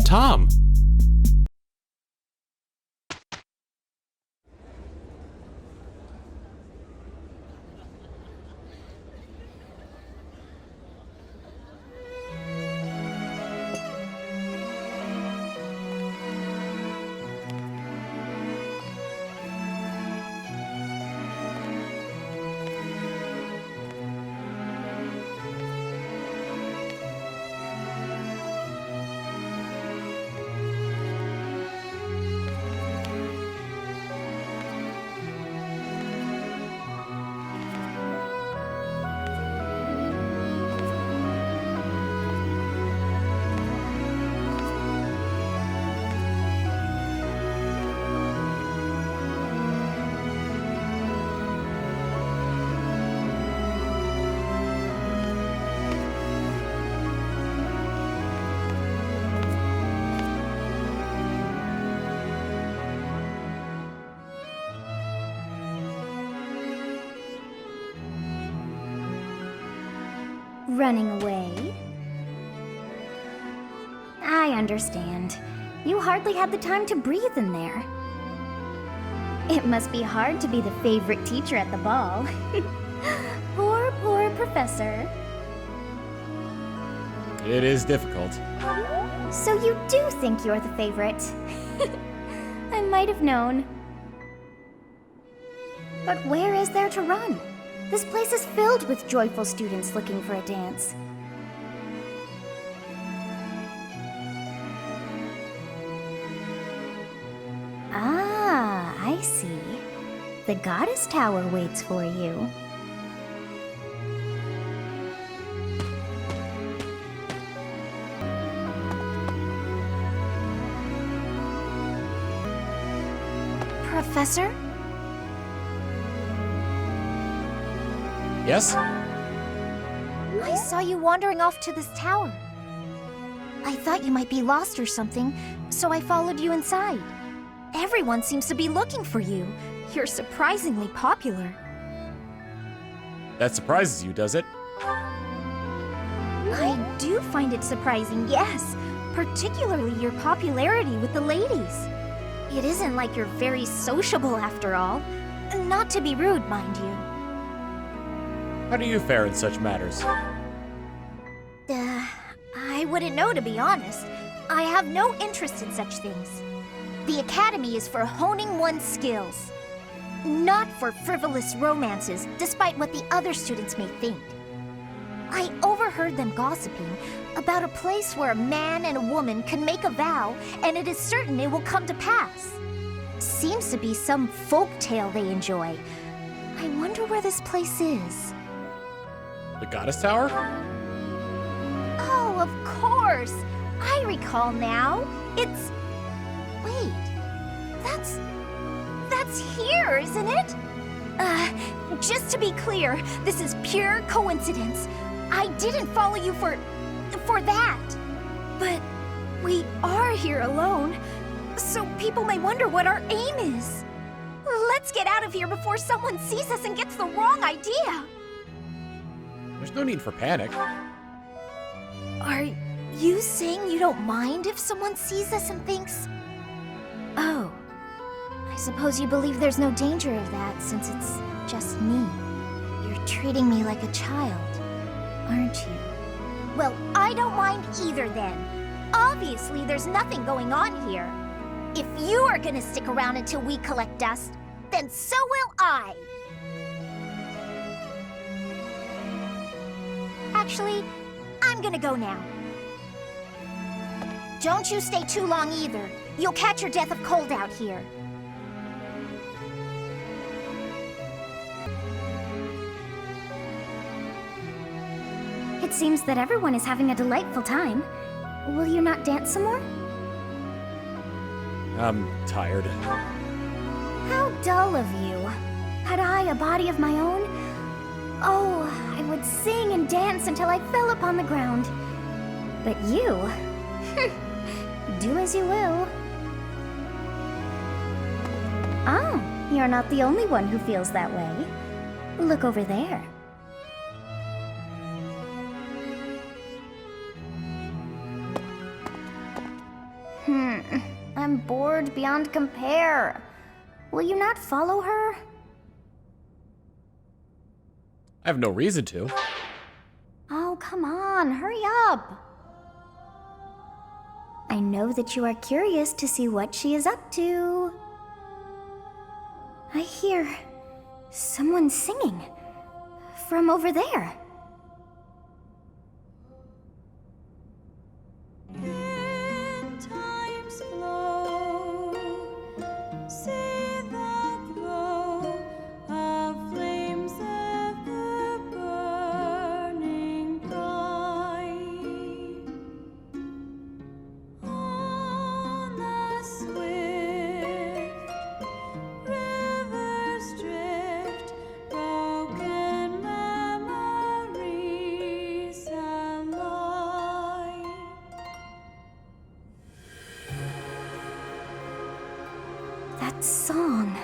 Tom! Running away? I understand. You hardly had the time to breathe in there. It must be hard to be the favorite teacher at the ball. Poor professor. It is difficult. So you do think you're the favorite? I might have known. But where is there to run? This place is filled with joyful students looking for a dance. Ah, I see. The Goddess Tower waits for you. Professor? Yes? I saw you wandering off to this tower. I thought you might be lost or something, so I followed you inside. Everyone seems to be looking for you. You're surprisingly popular. That surprises you, does it? I do find it surprising, yes. Particularly your popularity with the ladies. It isn't like you're very sociable after all. Not to be rude, mind you. How do you fare in such matters? I wouldn't know, to be honest. I have no interest in such things. The Academy is for honing one's skills, not for frivolous romances, despite what the other students may think. I overheard them gossiping about a place where a man and a woman can make a vow, and it is certain it will come to pass. Seems to be some folk tale they enjoy. I wonder where this place is. The Goddess Tower? Oh, of course! I recall now. It's... Wait. That's here, isn't it? Just to be clear, this is pure coincidence. I didn't follow you for that. But we are here alone, so people may wonder what our aim is. Let's get out of here before someone sees us and gets the wrong idea. There's no need for panic. Are you saying you don't mind if someone sees us and thinks... Oh, I suppose you believe there's no danger of that since it's just me. You're treating me like a child, aren't you? Well, I don't mind either then. Obviously, there's nothing going on here. If you are gonna stick around until we collect dust, then so will I. Actually, I'm gonna go now. Don't you stay too long either. You'll catch your death of cold out here. It seems that everyone is having a delightful time. Will you not dance some more? I'm tired. How dull of you. Had I a body of my own? Oh, I would sing and dance until I fell upon the ground. But you... do as you will. Ah, you're not the only one who feels that way. Look over there. am bored beyond compare. Will you not follow her? I have no reason to. Oh, come on, hurry up. I know that you are curious to see what she is up to. I hear someone singing from over there. That song.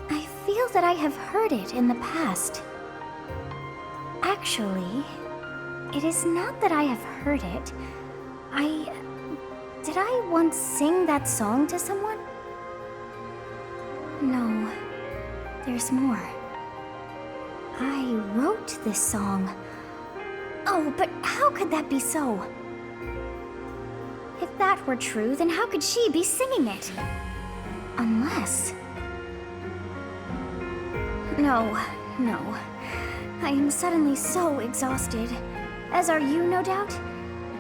I feel that I have heard it in the past. Actually, it is not that I have heard it. Did I once sing that song to someone? No, there's more. I wrote this song. Oh, but how could that be so? If that were true, then how could she be singing it? Unless... No. I am suddenly so exhausted. As are you, no doubt?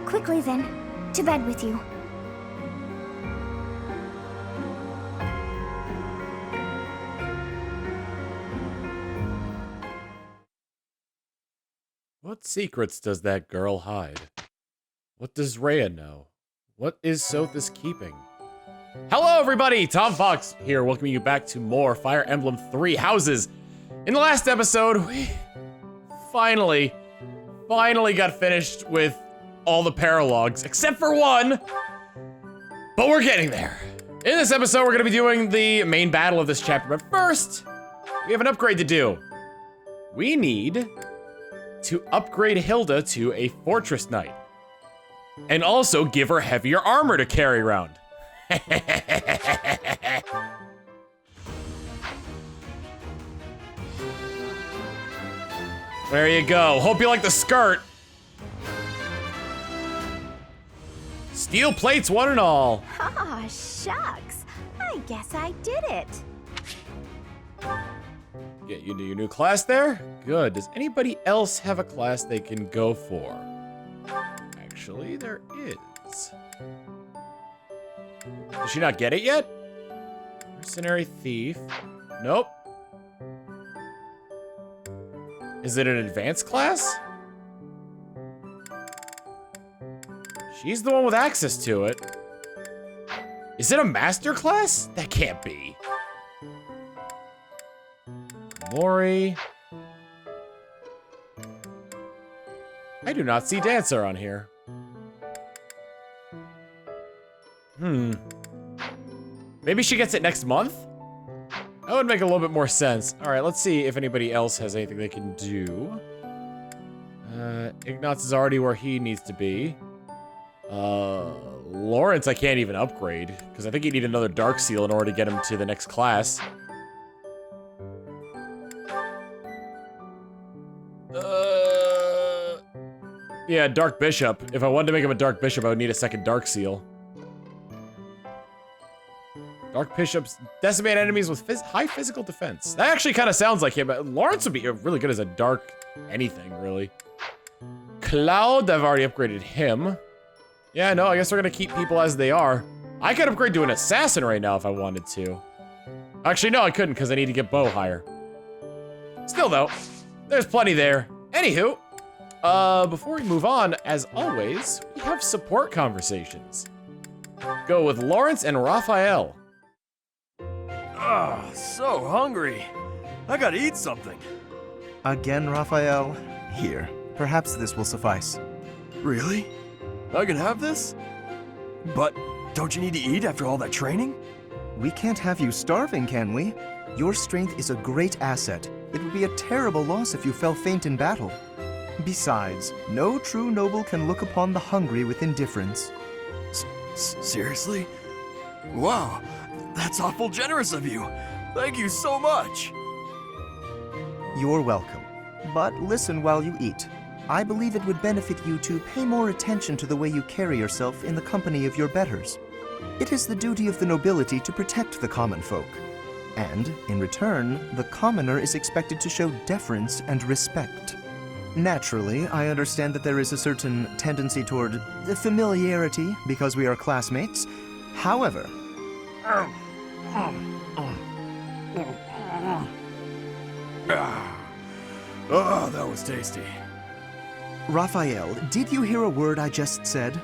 Quickly then, to bed with you. What secrets does that girl hide? What does Rhea know? What is Sothis keeping? Hello everybody, Tom Fox here, welcoming you back to more Fire Emblem 3 Houses. In the last episode, we finally got finished with all the paralogs, except for one, but we're getting there. In this episode, we're gonna be doing the main battle of this chapter, but first, we have an upgrade to do. We need to upgrade Hilda to a Fortress Knight, and also give her heavier armor to carry around. There you go. Hope you like the skirt. Steel plates, one and all. Ah, shucks. I guess I did it. Get you into your new class there? Good. Does anybody else have a class they can go for? Actually, there is. Did she not get it yet? Mercenary thief. Nope. Is it an advanced class? She's the one with access to it. Is it a master class? That can't be. Mori. I do not see Dancer on here. Maybe she gets it next month? That would make a little bit more sense. All right, let's see if anybody else has anything they can do. Ignatz is already where he needs to be. Lawrence I can't even upgrade, because I think you need another Dark Seal in order to get him to the next class. Yeah, Dark Bishop. If I wanted to make him a Dark Bishop, I would need a second Dark Seal. Dark Bishops decimate enemies with high physical defense. That actually kind of sounds like him. Lawrence would be really good as a dark anything, really. Cloud, I've already upgraded him. Yeah, no, I guess we're gonna keep people as they are. I could upgrade to an assassin right now if I wanted to. Actually, no, I couldn't because I need to get bow higher. Still though, there's plenty there. Anywho, before we move on, as always, we have support conversations. Go with Lawrence and Raphael. Ah, so hungry. I gotta eat something. Again, Raphael? Here, perhaps this will suffice. Really? I can have this? But don't you need to eat after all that training? We can't have you starving, can we? Your strength is a great asset. It would be a terrible loss if you fell faint in battle. Besides, no true noble can look upon the hungry with indifference. Seriously? Wow, that's awful generous of you. Thank you so much. You're welcome. But listen while you eat. I believe it would benefit you to pay more attention to the way you carry yourself in the company of your betters. It is the duty of the nobility to protect the common folk. And, in return, the commoner is expected to show deference and respect. Naturally, I understand that there is a certain tendency toward familiarity because we are classmates. However, Oh, that was tasty. Raphael, did you hear a word I just said?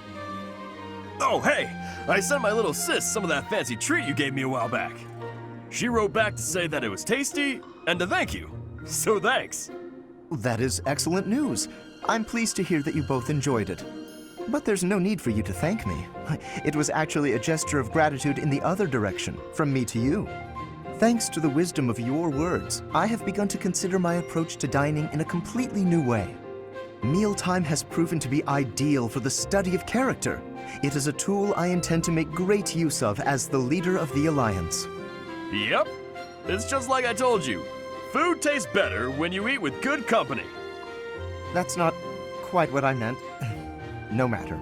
Oh, hey! I sent my little sis some of that fancy treat you gave me a while back. She wrote back to say that it was tasty and to thank you. So thanks. That is excellent news. I'm pleased to hear that you both enjoyed it. But there's no need for you to thank me. It was actually a gesture of gratitude in the other direction, from me to you. Thanks to the wisdom of your words, I have begun to consider my approach to dining in a completely new way. Mealtime has proven to be ideal for the study of character. It is a tool I intend to make great use of as the leader of the Alliance. Yep. It's just like I told you. Food tastes better when you eat with good company. That's not quite what I meant. No matter.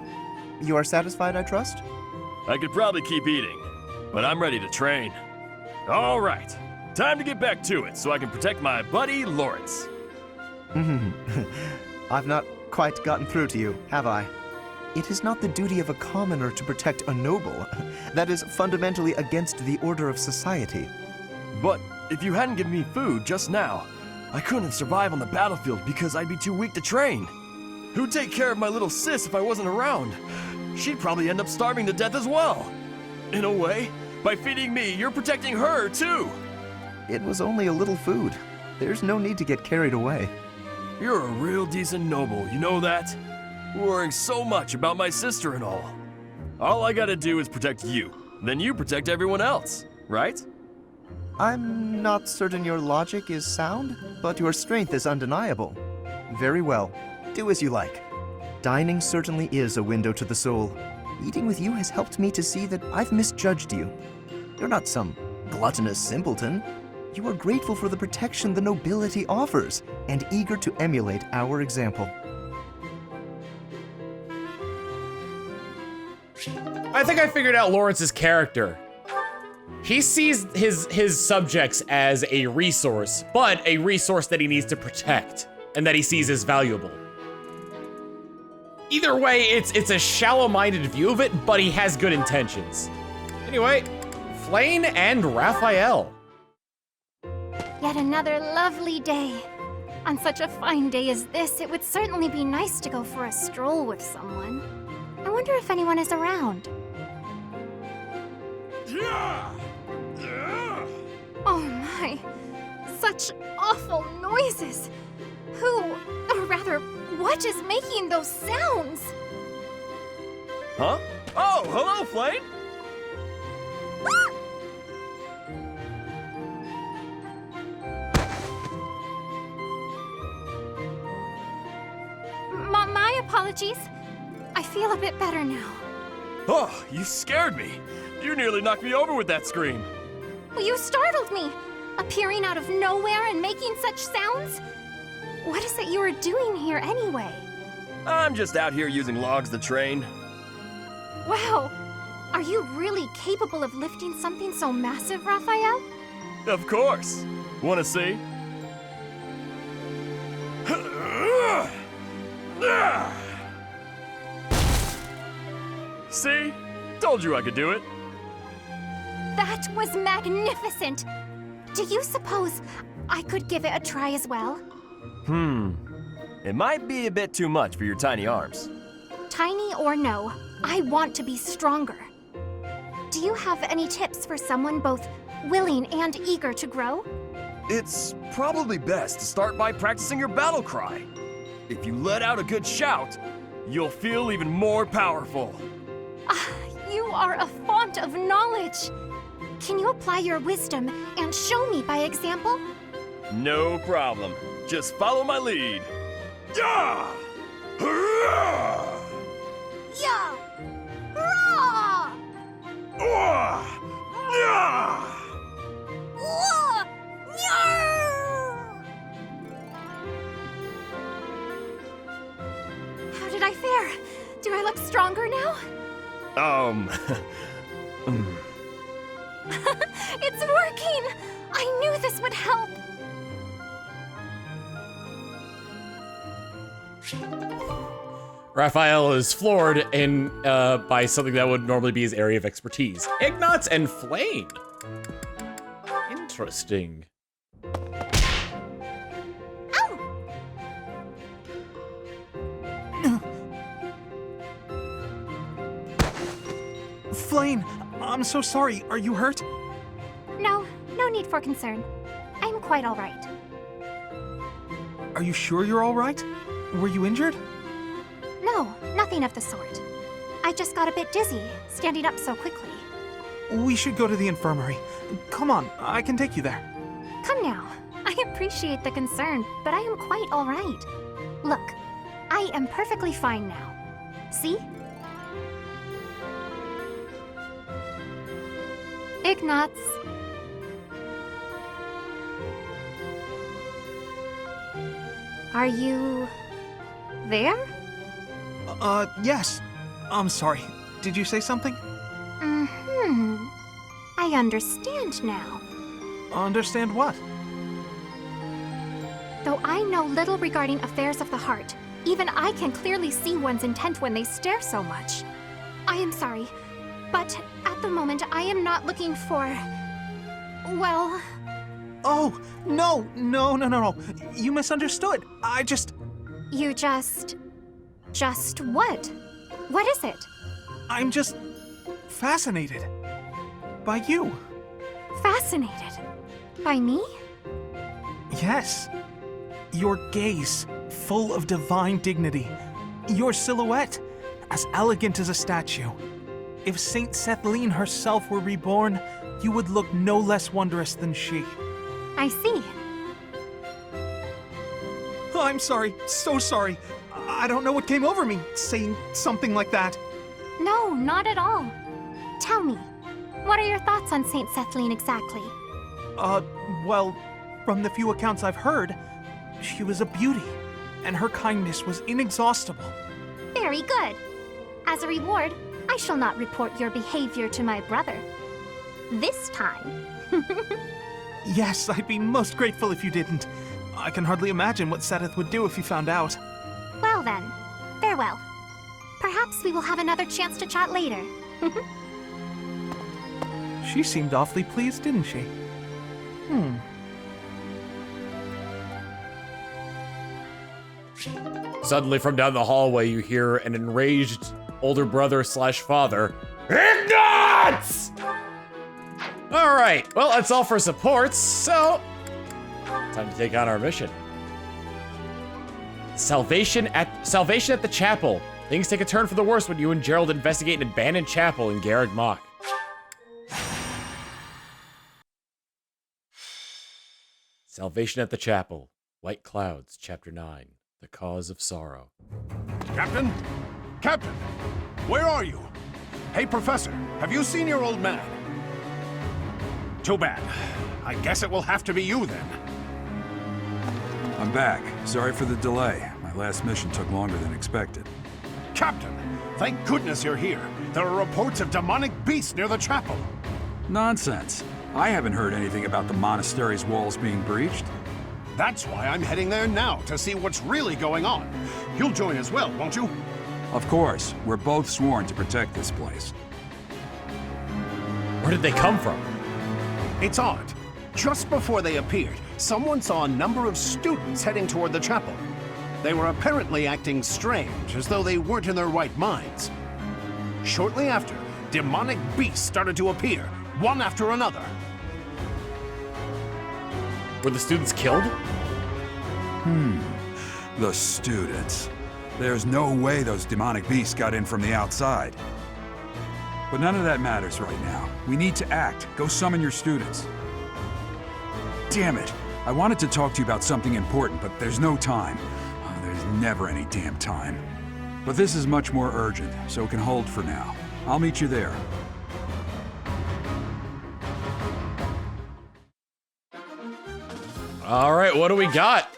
You are satisfied, I trust? I could probably keep eating, but I'm ready to train. All right. Time to get back to it so I can protect my buddy Lawrence. I've not quite gotten through to you, have I? It is not the duty of a commoner to protect a noble. That is fundamentally against the order of society. But if you hadn't given me food just now, I couldn't survive on the battlefield because I'd be too weak to train. Who'd take care of my little sis if I wasn't around? She'd probably end up starving to death as well. In a way, by feeding me, you're protecting her too. It was only a little food. There's no need to get carried away. You're a real decent noble, you know that? Worrying so much about my sister and all. All I gotta do is protect you. Then you protect everyone else, right? I'm not certain your logic is sound, but your strength is undeniable. Very well. Do as you like. Dining certainly is a window to the soul. Eating with you has helped me to see that I've misjudged you. You're not some gluttonous simpleton. You are grateful for the protection the nobility offers, and eager to emulate our example. I think I figured out Lawrence's character. He sees his subjects as a resource, but a resource that he needs to protect, and that he sees as valuable. Either way, it's a shallow-minded view of it, but he has good intentions. Anyway, Flane and Raphael. Yet another lovely day. On such a fine day as this, it would certainly be nice to go for a stroll with someone. I wonder if anyone is around. Oh my, such awful noises. Who, or rather, what is making those sounds? Huh? Oh, hello, Flane! My apologies. I feel a bit better now. Oh, you scared me. You nearly knocked me over with that scream. Well, you startled me, appearing out of nowhere and making such sounds. What is it you are doing here anyway? I'm just out here using logs to train. Wow, are you really capable of lifting something so massive, Raphael? Of course. Wanna see? See? Told you I could do it. That was magnificent. Do you suppose I could give it a try as well? It might be a bit too much for your tiny arms. Tiny or no, I want to be stronger. Do you have any tips for someone both willing and eager to grow? It's probably best to start by practicing your battle cry. If you let out a good shout, you'll feel even more powerful. You are a font of knowledge. Can you apply your wisdom and show me by example? No problem. Just follow my lead. Yeah! Hurrah! Yeah! Hurrah! Wah! now? It's working! I knew this would help! Raphael is floored by something that would normally be his area of expertise. Ignots and flame. Interesting. Flame, I'm so sorry. Are you hurt? No need for concern. I'm quite all right. Are you sure you're all right? Were you injured? No, nothing of the sort. I just got a bit dizzy, standing up so quickly. We should go to the infirmary. Come on, I can take you there. Come now. I appreciate the concern, but I am quite all right. Look, I am perfectly fine now. See? Ignots. Are you there? Yes. I'm sorry. Did you say something? I understand now. Understand what? Though I know little regarding affairs of the heart, even I can clearly see one's intent when they stare so much. I am sorry, but at the moment I am not looking for... well... Oh, no. You misunderstood. You just what? What is it? I'm just fascinated by you. Fascinated? By me? Yes. Your gaze, full of divine dignity. Your silhouette, as elegant as a statue. If Saint Sethlene herself were reborn, you would look no less wondrous than she. I see. I'm sorry, so sorry. I don't know what came over me, saying something like that. No, not at all. Tell me, what are your thoughts on Saint Sethlene exactly? Well, from the few accounts I've heard, she was a beauty, and her kindness was inexhaustible. Very good. As a reward, I shall not report your behavior to my brother. This time. Yes, I'd be most grateful if you didn't. I can hardly imagine what Seth would do if he found out. Well then, farewell. Perhaps we will have another chance to chat later. She seemed awfully pleased, didn't she? Suddenly from down the hallway, you hear an enraged older brother slash father. Ignots! All right, well, that's all for supports, so time to take on our mission. Salvation at the chapel. Things take a turn for the worse when you and Jeralt investigate an abandoned chapel in Garreg Mach. Salvation at the chapel. White Clouds, Chapter 9. The Cause of Sorrow. Captain? Captain! Where are you? Hey, Professor, have you seen your old man? Too bad. I guess it will have to be you then. I'm back. Sorry for the delay. My last mission took longer than expected. Captain, thank goodness you're here. There are reports of demonic beasts near the chapel. Nonsense. I haven't heard anything about the monastery's walls being breached. That's why I'm heading there now, to see what's really going on. You'll join as well, won't you? Of course. We're both sworn to protect this place. Where did they come from? It's odd. Just before they appeared, someone saw a number of students heading toward the chapel. They were apparently acting strange, as though they weren't in their right minds. Shortly after, demonic beasts started to appear, one after another. Were the students killed? The students. There's no way those demonic beasts got in from the outside. But none of that matters right now. We need to act. Go summon your students. Damn it. I wanted to talk to you about something important, but there's no time. There's never any damn time. But this is much more urgent, so it can hold for now. I'll meet you there. All right, what do we got?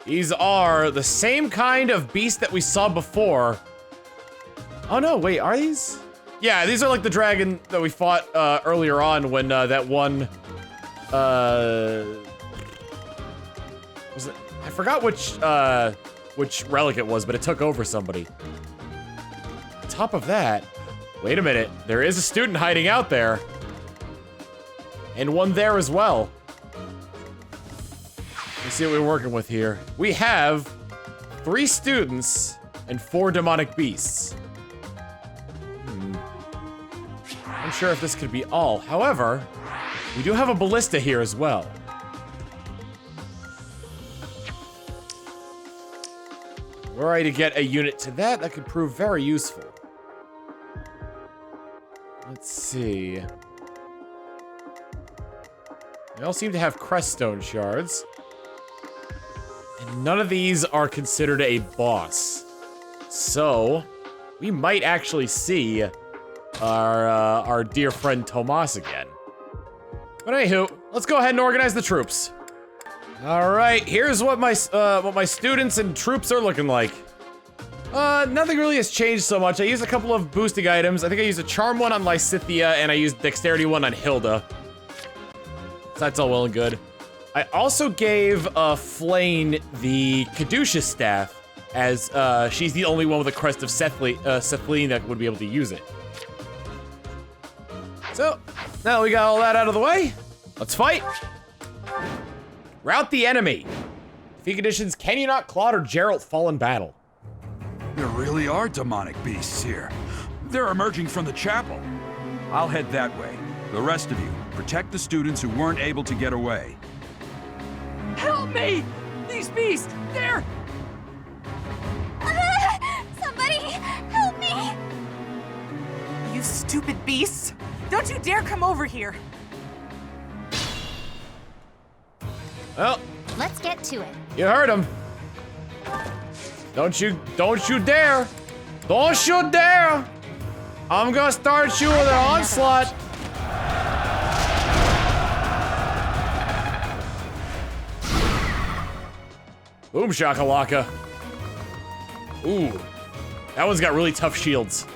These are the same kind of beast that we saw before. Oh no, wait, are these? Yeah, these are like the dragon that we fought earlier on when that one, was it? I forgot which relic it was, but it took over somebody. On top of that, wait a minute, there is a student hiding out there. And one there as well. Let's see what we're working with here. We have 3 students and 4 demonic beasts. I'm sure if this could be all. However, we do have a ballista here as well. Were I to get a unit to that, that could prove very useful. Let's see. They all seem to have creststone shards. And none of these are considered a boss. So, we might actually see our dear friend Tomas again. But anywho, let's go ahead and organize the troops. All right, here's what my students and troops are looking like. Nothing really has changed so much. I used a couple of boosting items. I think I used a charm one on Lysithea, and I used dexterity one on Hilda. So that's all well and good. I also gave Flayn the Caduceus staff, as she's the only one with a crest of Cethlean that would be able to use it. So, now we got all that out of the way, let's fight. Rout the enemy. Defeat conditions, can you not Claude or Jeralt fall in battle? There really are demonic beasts here. They're emerging from the chapel. I'll head that way. The rest of you, protect the students who weren't able to get away. Help me! These beasts, they're... Somebody, help me! You stupid beasts! Don't you dare come over here! Well, Let's get to it. you heard him. Don't you dare! Don't you dare! I'm gonna start you with an onslaught. Boom shakalaka. Ooh, that one's got really tough shields.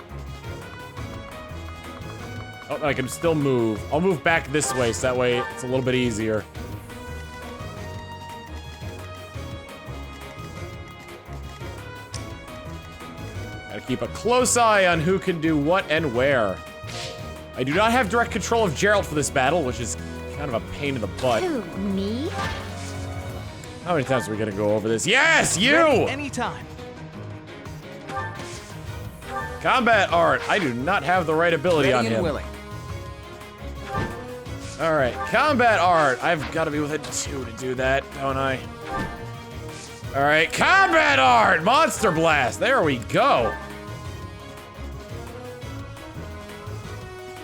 Oh, I can still move. I'll move back this way, so that way it's a little bit easier. Gotta keep a close eye on who can do what and where. I do not have direct control of Jeralt for this battle, which is kind of a pain in the butt. Who, me? How many times are we gonna go over this? Yes, you! Ready anytime. Combat art. I do not have the right ability on him. willing. All right, combat art. I've got to be within 2 to do that, don't I? All right, combat art. Monster blast. There we go.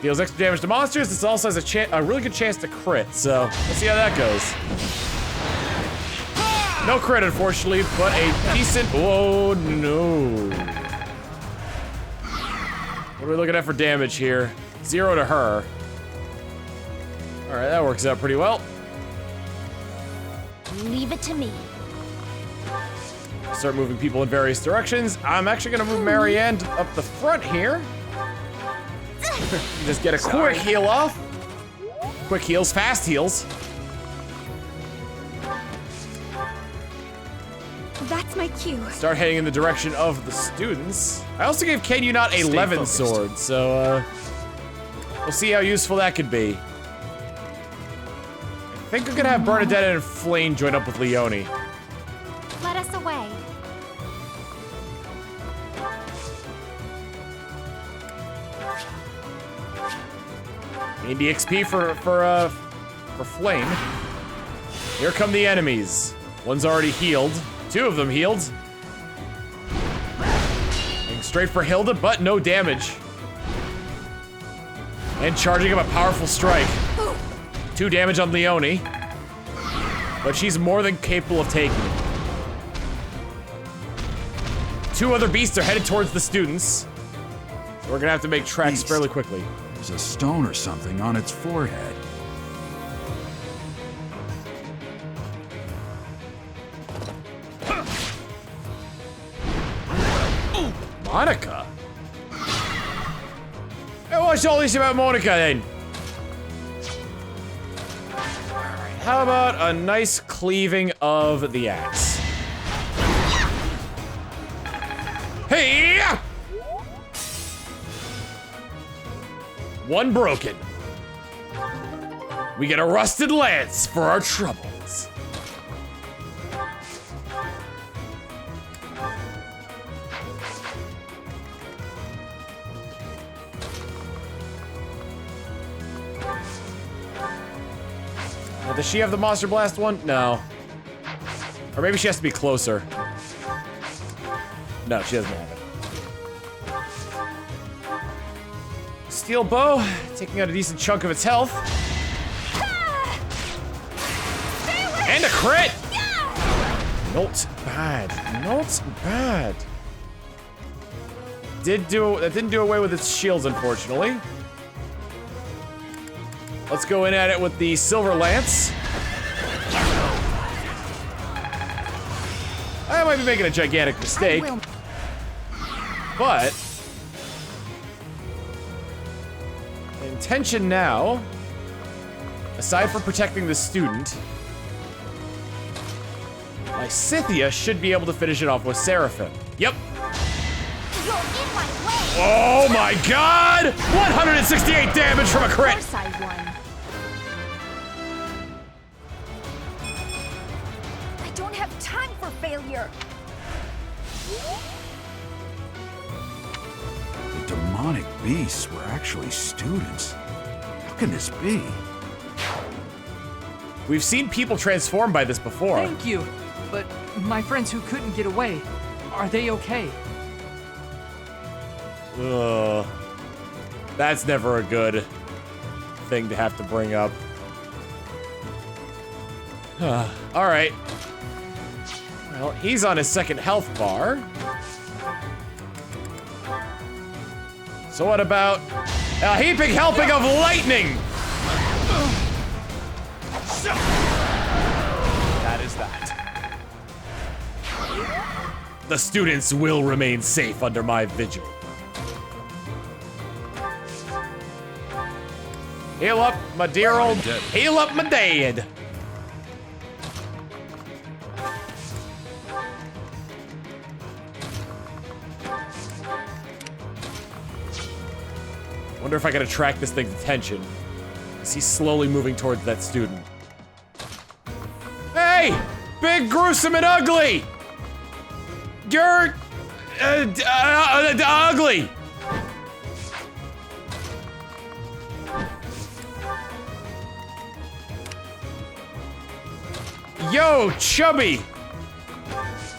Deals extra damage to monsters. This also has a really good chance to crit. So let's see how that goes. No crit, unfortunately, but a decent. Oh no. What are we looking at for damage here? 0 to her. All right, that works out pretty well. Leave it to me. Start moving people in various directions. I'm actually gonna move Marianne up the front here. Just get a quick heal off. Quick heals, fast heals. That's my cue. Start heading in the direction of the students. I also gave Can You Not a Levin sword, so we'll see how useful that could be. I think we're gonna have Bernadette and Flayn join up with Leone. Let us away. Need the XP for Flayn. Here come the enemies. One's already healed. 2 of them healed. Going straight for Hilda, but no damage. And charging up a powerful strike. 2 damage on Leone. But she's more than capable of taking it. 2 other beasts are headed towards the students. So we're gonna have to make tracks Beast. fairly quickly. There's a stone or something on its forehead. Monica? Hey, what's all this about Monica then? Alright, how about a nice cleaving of the axe? Hey! One broken. We get a rusted lance for our troubles. Now, does she have the Monster Blast one? No. Or maybe she has to be closer. No, she doesn't have it. Steel bow, taking out a decent chunk of its health. And a crit! Not bad. Not bad. That didn't do away with its shields, unfortunately. Let's go in at it with the Silver Lance. I might be making a gigantic mistake. But the intention now, aside from protecting the student, my Scythia should be able to finish it off with Seraphim. Yep. You're in my way. Oh my god! 168 damage from a crit! Of course I won. I don't have time for failure. The demonic beasts were actually students. How can this be? We've seen people transformed by this before. Thank you. But my friends who couldn't get away, are they okay? Ugh. That's never a good thing to have to bring up. Alright. Well, he's on his second health bar. So what about a heaping helping of lightning? That is that. The students will remain safe under my vigil. Heal up, my dear old... Heal up, my dad. Wonder if I can attract this thing's attention. Is he slowly moving towards that student? Hey! Big, gruesome, and ugly! You're... ugly! Yo, chubby!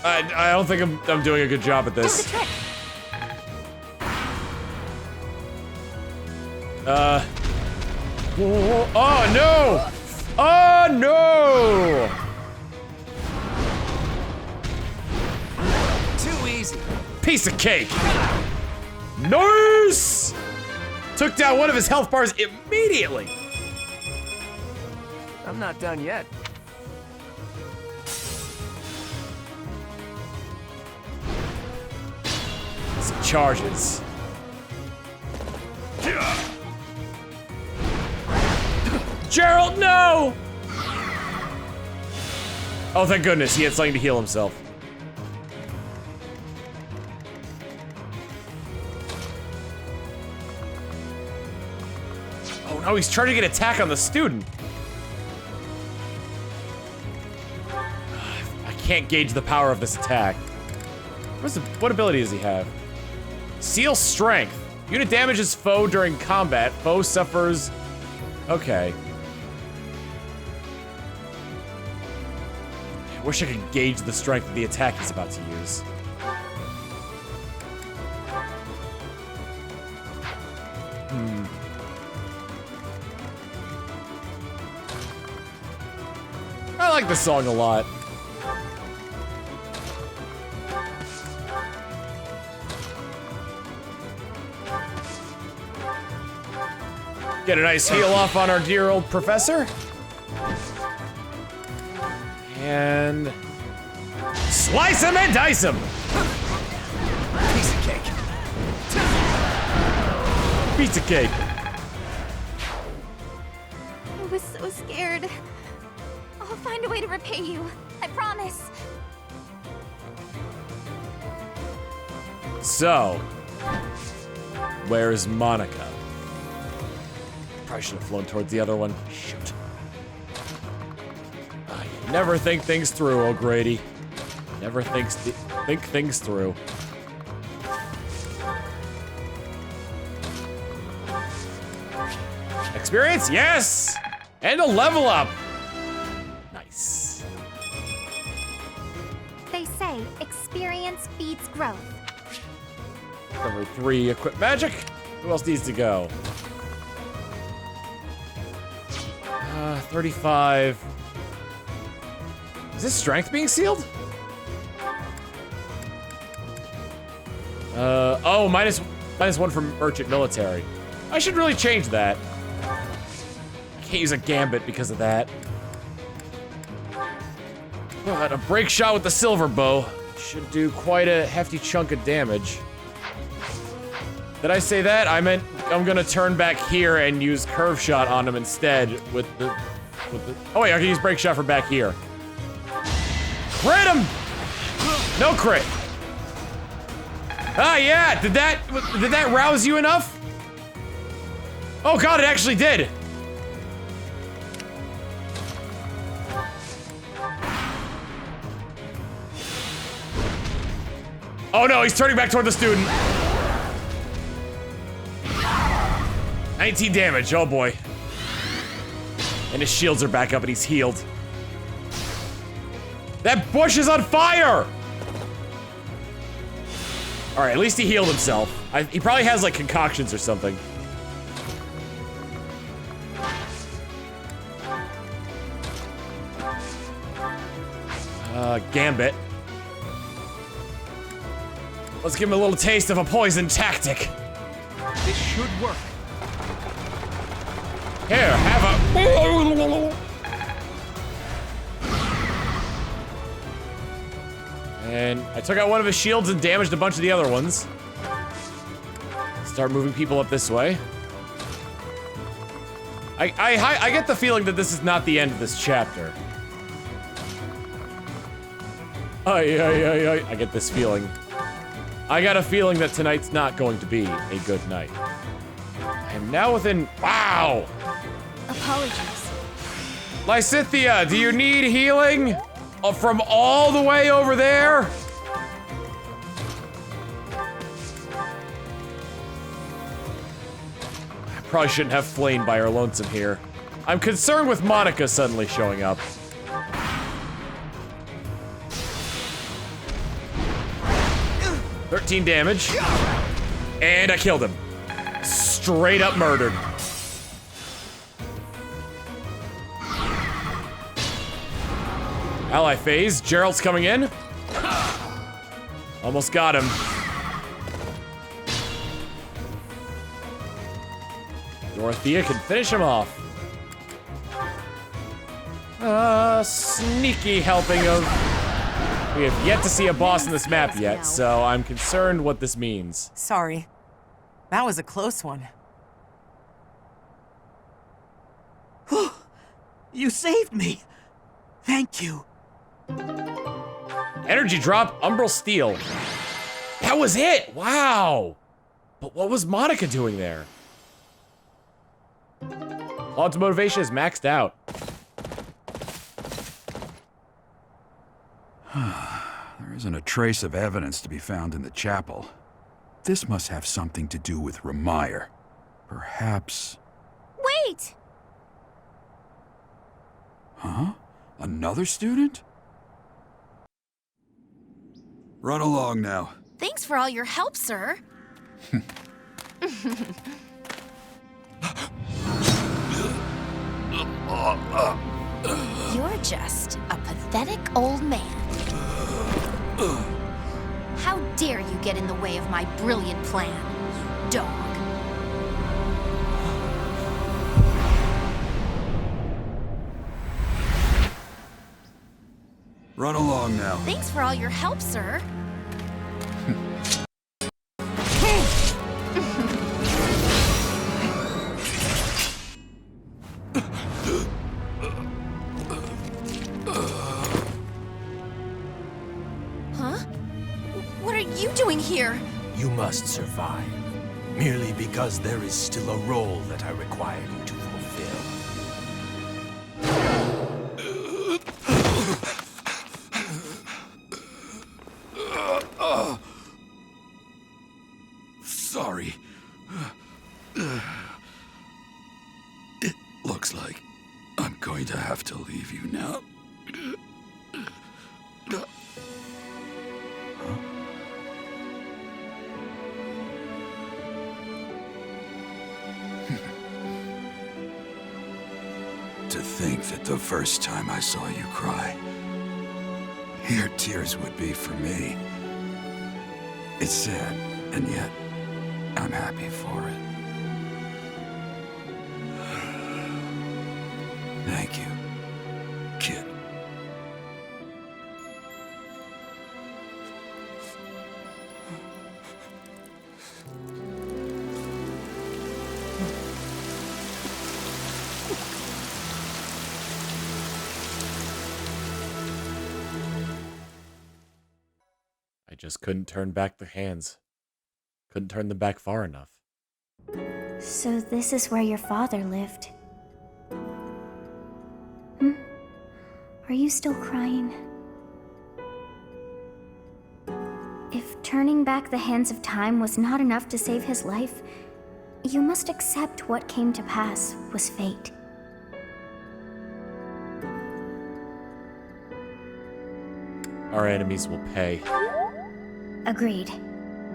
I don't think I'm doing a good job at this. Oh no! Oh no! Too easy. Piece of cake! Nice! Took down one of his health bars immediately! I'm not done yet. Some charges. Jeralt, no! Oh, thank goodness, he had something to heal himself. Oh no, he's trying to get attack on the student. I can't gauge the power of this attack. What ability does he have? Seal Strength. Unit damages foe during combat. Foe suffers... Okay. I wish I could gauge the strength of the attack he's about to use. I like this song a lot. Get a nice heal off on our dear old professor. And slice him and dice him. Piece of cake. Pizza cake. I was so scared. I'll find a way to repay you. I promise. So, where's Monica? Probably should have flown towards the other one. Shoot. I never think things through, O'Grady. Never think things through. Experience? Yes! And a level up! Nice. They say experience feeds growth. Number 3, equip magic. Who else needs to go? 35. Is this strength being sealed? Oh, minus 1 from merchant military. I should really change that. I can't use a gambit because of that. But a break shot with the silver bow should do quite a hefty chunk of damage. Did I say that? I meant I'm gonna turn back here and use curve shot on him instead with the oh wait, I can use break shot from back here. Crit him! No crit. Ah yeah, did that rouse you enough? Oh god, it actually did. Oh no, he's turning back toward the student. 19 damage, oh boy. And his shields are back up and he's healed. That bush is on fire! Alright, at least he healed himself. He probably has like concoctions or something. Gambit. Let's give him a little taste of a poison tactic. This should work. Here, have a... And I took out one of his shields and damaged a bunch of the other ones. Start moving people up this way. I get the feeling that this is not the end of this chapter. I get this feeling. I got a feeling that tonight's not going to be a good night. I am now within... Wow! Apologies. Lysithia, do you need healing? From all the way over there? I probably shouldn't have flamed by our lonesome here. I'm concerned with Monica suddenly showing up. $13 damage. And I killed him. Straight up murdered. Ally phase. Jeralt's coming in. Almost got him. Dorothea can finish him off. Sneaky helping of... We have yet to see a boss in this map yet, so I'm concerned what this means. Sorry. That was a close one. You saved me. Thank you. Energy drop, Umbral Steel. That was it! Wow! But what was Monica doing there? Claude's motivation is maxed out. There isn't a trace of evidence to be found in the chapel. This must have something to do with Rhea. Perhaps... Wait! Huh? Another student? Run along now. Thanks for all your help, sir. You're just a pathetic old man. How dare you get in the way of my brilliant plan, dog. Run along now. Thanks for all your help, sir. You must survive, merely because there is still a role that I require you to fulfill. Sorry. It looks like I'm going to have to leave you now. To think that the first time I saw you cry, your tears would be for me. It's sad, and yet I'm happy for it. Thank you, kid. I just couldn't turn back the hands. Couldn't turn them back far enough. So this is where your father lived. Are you still crying? If turning back the hands of time was not enough to save his life, you must accept what came to pass was fate. Our enemies will pay. Agreed.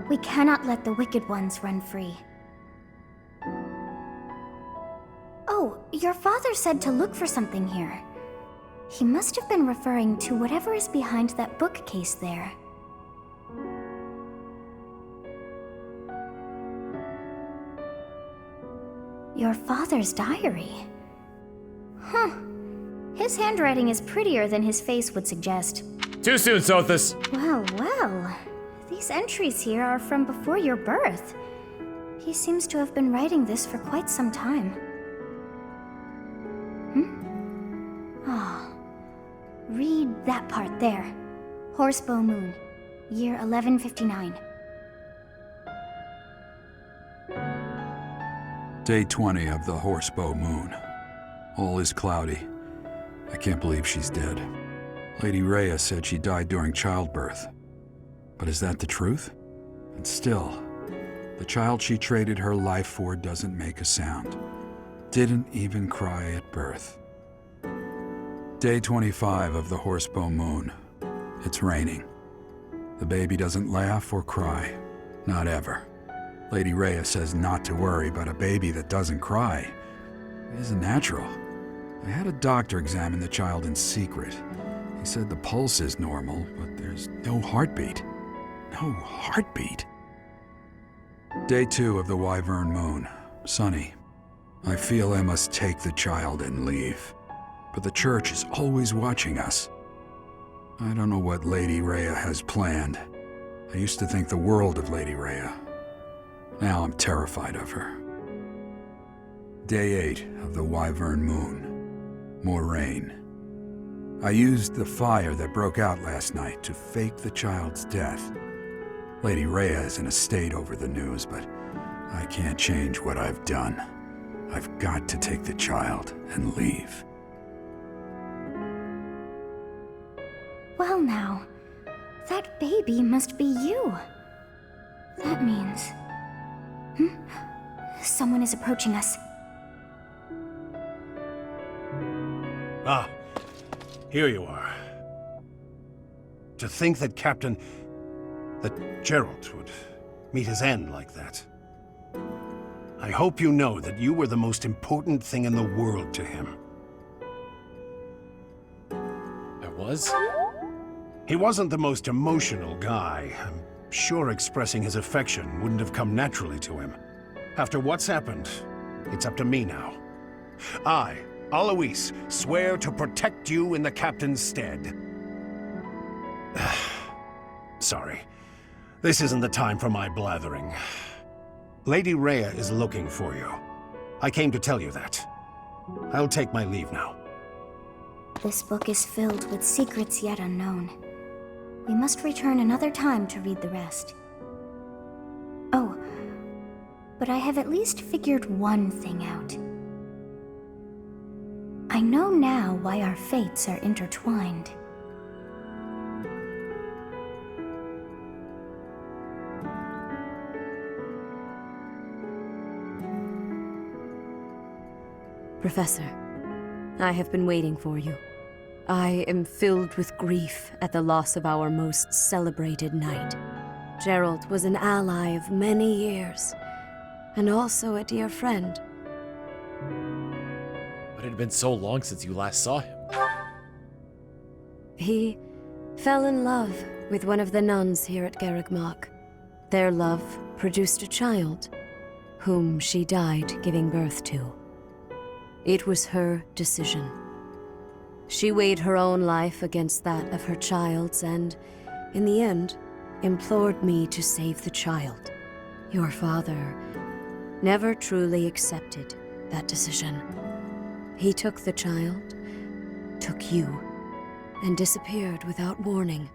We cannot let the wicked ones run free. Oh, your father said to look for something here. He must have been referring to whatever is behind that bookcase there. Your father's diary. Huh. His handwriting is prettier than his face would suggest. Too soon, Sothis! Well, well. These entries here are from before your birth. He seems to have been writing this for quite some time. Read that part there. Horsebow Moon, year 1159. Day 20 of the Horsebow Moon. All is cloudy. I can't believe she's dead. Lady Rhea said she died during childbirth. But is that the truth? And still, the child she traded her life for doesn't make a sound. Didn't even cry at birth. Day 25 of the Horsebow Moon. It's raining. The baby doesn't laugh or cry. Not ever. Lady Rhea says not to worry about a baby that doesn't cry. It isn't natural. I had a doctor examine the child in secret. He said the pulse is normal, but there's no heartbeat. No heartbeat. Day 2 of the Wyvern Moon. Sunny. I feel I must take the child and leave. But the church is always watching us. I don't know what Lady Rhea has planned. I used to think the world of Lady Rhea. Now I'm terrified of her. Day 8 of the Wyvern Moon. More rain. I used the fire that broke out last night to fake the child's death. Lady Rhea is in a state over the news, but I can't change what I've done. I've got to take the child and leave. Well now, that baby must be you. That means... Someone is approaching us. Ah, here you are. To think that that Jeralt would meet his end like that. I hope you know that you were the most important thing in the world to him. I was? He wasn't the most emotional guy. I'm sure expressing his affection wouldn't have come naturally to him. After what's happened, it's up to me now. I, Alois, swear to protect you in the captain's stead. Sorry. This isn't the time for my blathering. Lady Rhea is looking for you. I came to tell you that. I'll take my leave now. This book is filled with secrets yet unknown. We must return another time to read the rest. but I have at least figured one thing out. I know now why our fates are intertwined. Professor, I have been waiting for you. I am filled with grief at the loss of our most celebrated knight. Jeralt was an ally of many years, and also a dear friend. But it had been so long since you last saw him. He fell in love with one of the nuns here at Garrigmach. Their love produced a child, whom she died giving birth to. It was her decision. She weighed her own life against that of her child's and, in the end, implored me to save the child. Your father never truly accepted that decision. He took the child, took you, and disappeared without warning.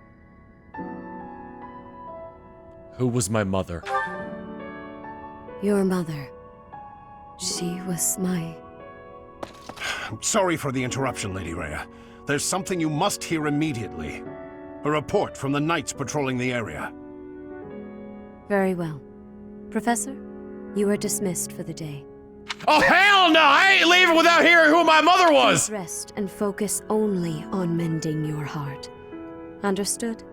Who was my mother? Your mother. She was my... Sorry for the interruption, Lady Rhea. There's something you must hear immediately. A report from the knights patrolling the area. Very well. Professor, you are dismissed for the day. Oh, hell no! I ain't leaving without hearing who my mother was! Please rest and focus only on mending your heart. Understood?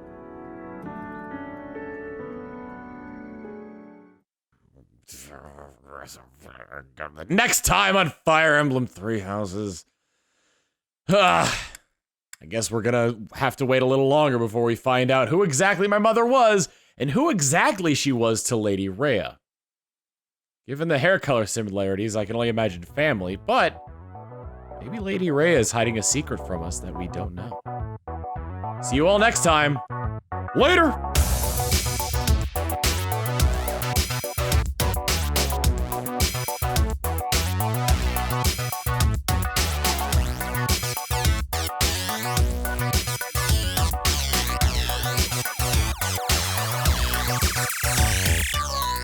Next time on Fire Emblem 3 Houses. I guess we're gonna have to wait a little longer before we find out who exactly my mother was and who exactly she was to Lady Rhea. Given the hair color similarities, I can only imagine family, but maybe Lady Rhea is hiding a secret from us that we don't know. See you all next time. Later!